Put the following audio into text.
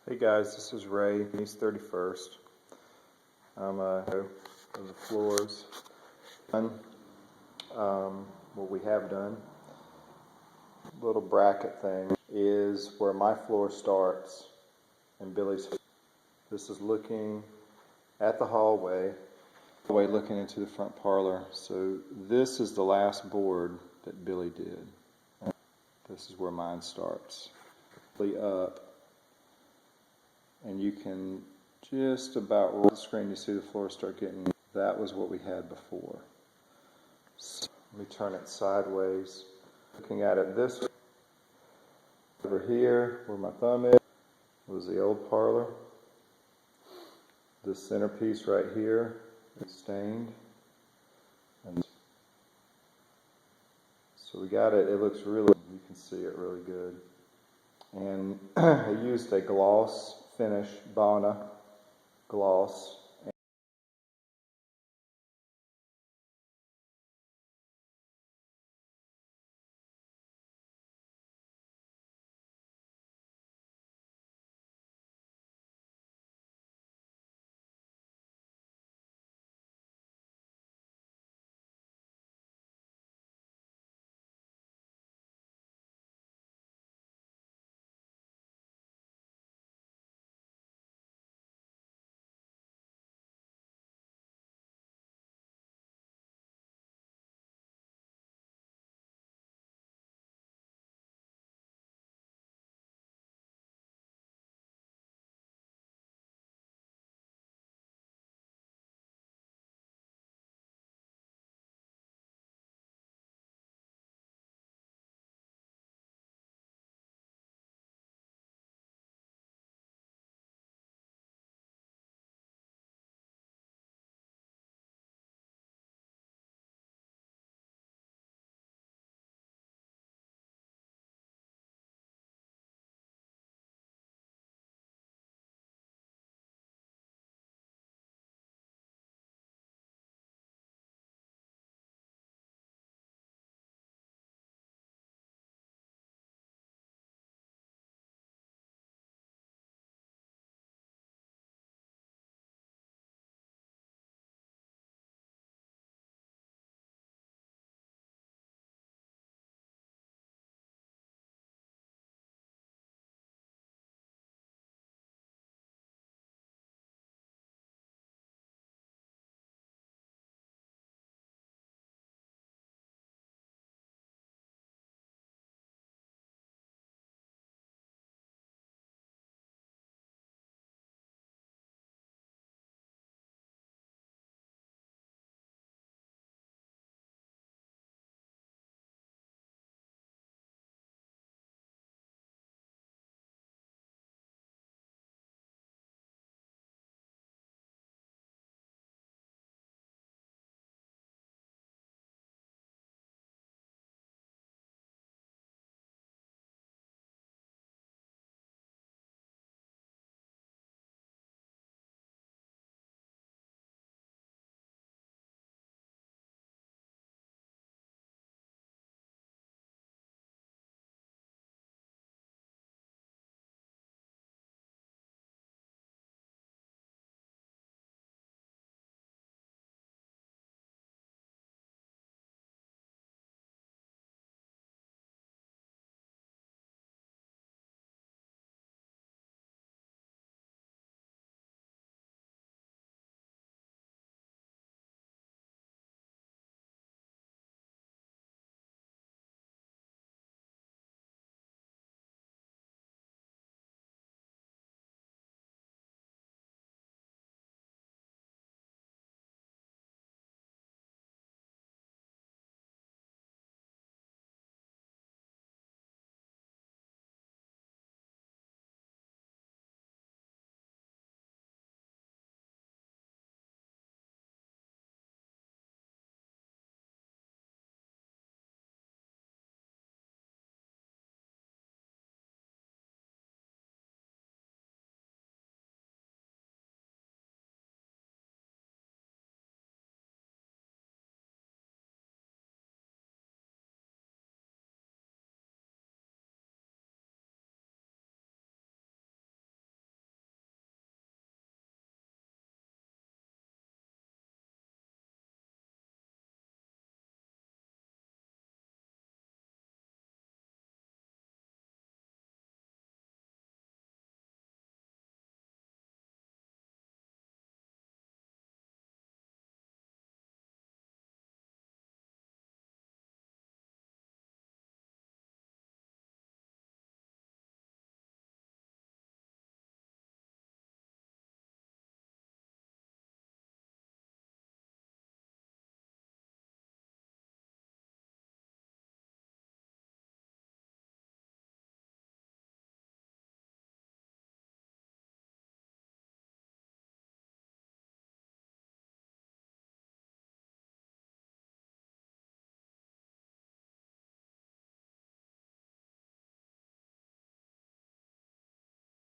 Hey guys, this is Ray, East 31st. I'm of the floors. What we have done, little bracket thing, is where my floor starts and Billy's. This is looking at the hallway, looking into the front parlor. So this is the last board that Billy did. This is where mine starts. Up. And you can just about roll the screen, you see the floor start getting, that was what we had before. So let me turn it sideways. Looking at it this way, over here where my thumb is, was the old parlor. This centerpiece right here is stained. And so we got it, it looks really, you can see it really good. And I used a gloss finish, Bana gloss,